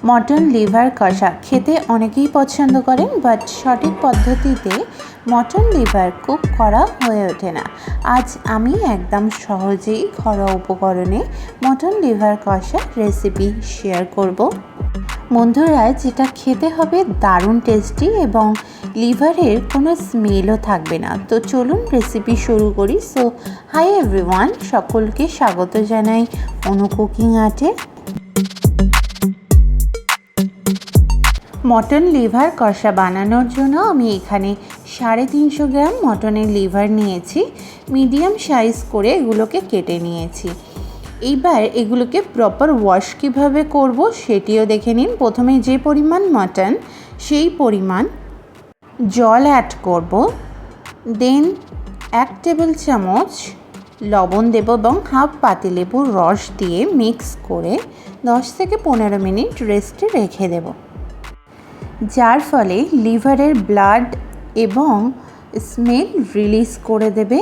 Mutton liver কষা খেতে অনেকেই পছন্দ করেন, বাট সঠিক পদ্ধতিতে মটন লিভার কুক করা হয়ে ওঠে না। আজ আমি একদম সহজেই ঘরোয়া উপকরণে মটন লিভার কষা রেসিপি শেয়ার করব। বন্ধুরা, যেটা খেতে হবে দারুণ টেস্টি এবং লিভারের কোনো স্মেলও থাকবে না। তো চলুন রেসিপি শুরু করি। সো হাই এভরিওয়ান, সকলকে স্বাগত জানাই অনু কুকিং আর্টে। মটন লিভার কষা বানানোর জন্য আমি এখানে 350 গ্রাম মটনের লিভার নিয়েছি। মিডিয়াম সাইজ করে এগুলোকে কেটে নিয়েছি। এইবার এগুলোকে প্রপার ওয়াশ কীভাবে করব সেটিও দেখে নিন। প্রথমে যে পরিমাণ মটন সেই পরিমাণ জল অ্যাড করব, দেন 1 টেবিল চামচ লবণ দেব এবং হাফ পাতিলেবুর রস দিয়ে মিক্স করে 10 থেকে 15 মিনিট রেস্টে রেখে দেব, যার ফলে লিভারের ব্লাড এবং স্মেল রিলিজ করে দেবে।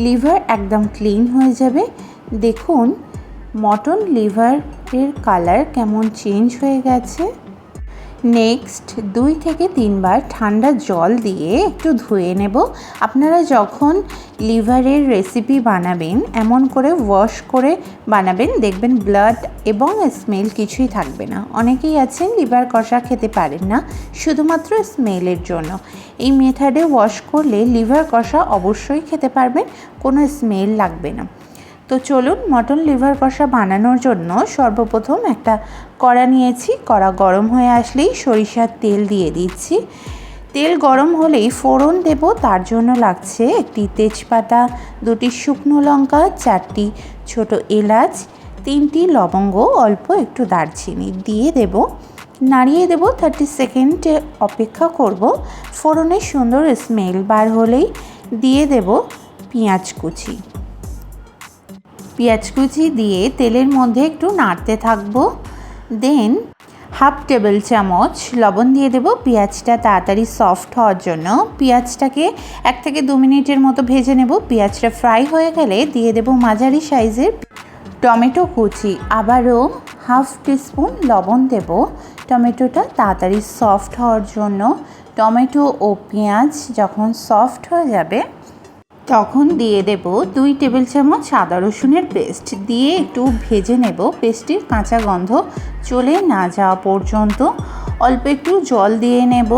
লিভার একদম ক্লিন হয়ে যাবে। দেখুন মটন লিভারের কালার কেমন চেঞ্জ হয়ে গেছে। নেক্সট 2 থেকে 3 বার ঠান্ডা জল দিয়ে একটু ধুয়ে নেব। আপনারা যখন লিভারের রেসিপি বানাবেন এমন করে ওয়াশ করে বানাবেন, দেখবেন ব্লাড এবং স্মেল কিছুই থাকবে না। অনেকেই আছেন লিভার কষা খেতে পারেন না শুধুমাত্র স্মেলের জন্য। এই মেথডে ওয়াশ করলে লিভার কষা অবশ্যই খেতে পারবেন, কোনো স্মেল লাগবে না। তো চলুন মটন লিভার কষা বানানোর জন্য সর্বপ্রথম একটা কড়া নিয়েছি। কড়া গরম হয়ে আসলেই সরিষার তেল দিয়ে দিচ্ছি। তেল গরম হলেই ফোড়ন দেব। তার জন্য লাগছে একটি তেজপাতা, 2টি শুকনো লঙ্কা, 4টি ছোট এলাচ, 3টি লবঙ্গ, অল্প একটু দারচিনি দিয়ে দেব। নাড়িয়ে দেব। 30 সেকেন্ড অপেক্ষা করব। ফোড়নের সুন্দর স্মেল বার হলেই দিয়ে দেব পেঁয়াজ কুচি। পেঁয়াজ কুচি দিয়ে তেলের মধ্যে একটু নাড়তে থাকবো। দেন হাফ টেবিল চামচ লবণ দিয়ে দেব পেঁয়াজটা তাড়াতাড়ি সফট হওয়ার জন্য। পেঁয়াজটাকে 1 থেকে 2 মিনিটের মতো ভেজে নেব। পেঁয়াজটা ফ্রাই হয়ে গেলে দিয়ে দেব মাঝারি সাইজের টমেটো কুচি। আবারও হাফ টিস্পুন লবণ দেব টমেটোটা তাড়াতাড়ি সফট হওয়ার জন্য। টমেটো ও পেঁয়াজ যখন সফট হয়ে যাবে তখন দিয়ে দেব 2 টেবিল চামচ আদা রসুনের পেস্ট দিয়ে একটু ভেজে নেব। পেস্টের কাঁচা গন্ধ চলে না যাওয়া পর্যন্ত অল্প একটু জল দিয়ে নেব।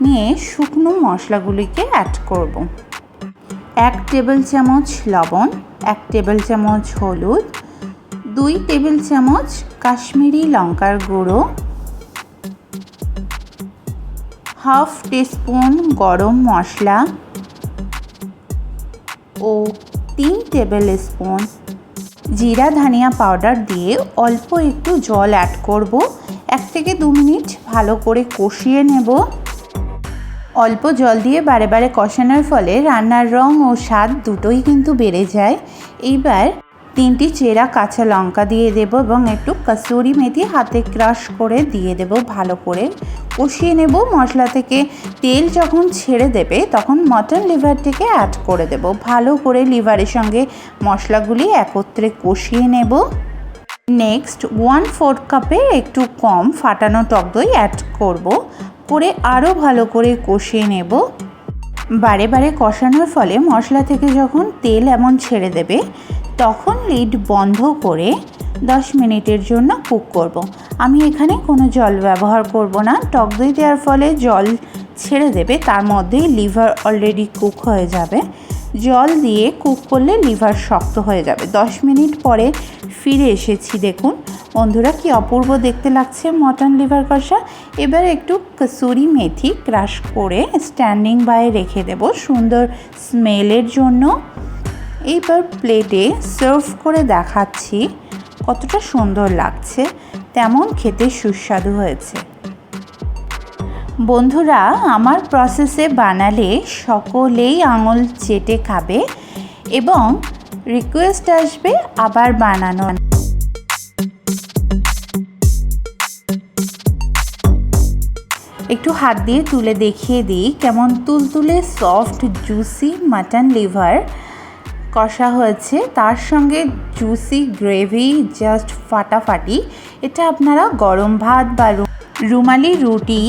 নিয়ে শুকনো মশলাগুলিকে অ্যাড করব। 1 টেবিল চামচ লবণ, 1 টেবিল চামচ হলুদ, 2 টেবিল চামচ কাশ্মীরি লঙ্কার গুঁড়ো, হাফ টিস্পুন গরম মশলা ও 3 টেবিল স্পুন জিরা ধনিয়া পাউডার দিয়ে অল্প একটু জল অ্যাড করব। 1 থেকে 2 মিনিট ভালো করে কষিয়ে নেব। অল্প জল দিয়ে বারে বারে কষানোর ফলে রান্নার রং ও স্বাদ দুটোই কিন্তু বেড়ে যায়। এইবার 3টি চেরা কাঁচা লঙ্কা দিয়ে দেব এবং একটু কসুরি মেথি হাতে ক্রাশ করে দিয়ে দেব। ভালো করে কষিয়ে নেব। মশলা থেকে তেল যখন ছেড়ে দেবে তখন মটন লিভারটিকে অ্যাড করে দেব। ভালো করে লিভারের সঙ্গে মশলাগুলি একত্রে কষিয়ে নেব। নেক্সট 1/4 কাপের একটু কম ফাটানো টক দই অ্যাড করব, করে আরও ভালো করে কষিয়ে নেব। বারে বারে কষানোর ফলে মশলা থেকে যখন তেল এমন ছেড়ে দেবে তখন লিড বন্ধ করে 10 মিনিটের জন্য কুক করব। আমি এখানে কোনো জল ব্যবহার করব না। টক দই দেওয়ার ফলে জল ছেড়ে দেবে, তার মধ্যেই লিভার অলরেডি কুক হয়ে যাবে। জল দিয়ে কুক করলে লিভার শক্ত হয়ে যাবে। 10 মিনিট পরে ফিরে এসেছি। দেখুন বন্ধুরা কি অপূর্ব দেখতে লাগছে মটন লিভার কষা। এবার একটু কসুরি মেথি ক্রাশ করে স্ট্যান্ডিং বাই রেখে দেব সুন্দর স্মেলের জন্য। এইবার প্লেটে সার্ভ করে দেখাচ্ছি কতটা সুন্দর লাগছে, তেমন খেতে সুস্বাদু হয়েছে। বন্ধুরা, আমার প্রসেসে বানালে সকলেই আঙুল চেটে খাবে এবং রিকোয়েস্ট আসবে আবার বানানো। একটু হাত দিয়ে তুলে দেখিয়ে দিই কেমন তুলতুলে সফট জুসি মাটন লিভার কষা হয়েছে, তার সঙ্গে জুসি গ্রেভি জাস্ট ফাটাফাটি। এটা আপনারা গরম ভাত বা রুমালি রুটি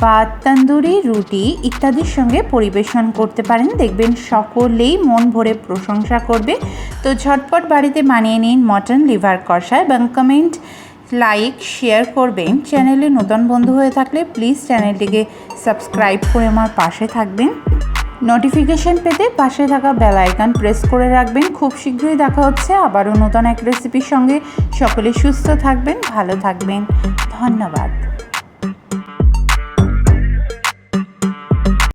বা তন্দুরি রুটি ইত্যাদির সঙ্গে পরিবেশন করতে পারেন। দেখবেন সকলেই মন ভরে প্রশংসা করবে। তো ঝটপট বাড়িতে বানিয়ে নিন মটন লিভার কষা এবং কমেন্ট, লাইক, শেয়ার করবেন। চ্যানেলে নতুন বন্ধু হয়ে থাকলে প্লিজ চ্যানেলটিকে সাবস্ক্রাইব করে আমার পাশে থাকবেন। নোটিফিকেশন পেতে পাশে থাকা বেল আইকন প্রেস করে রাখবেন। খুব শীঘ্রই দেখা হচ্ছে আবারও নতুন এক রেসিপির সঙ্গে। সকলে সুস্থ থাকবেন, ভালো থাকবেন। ধন্যবাদ।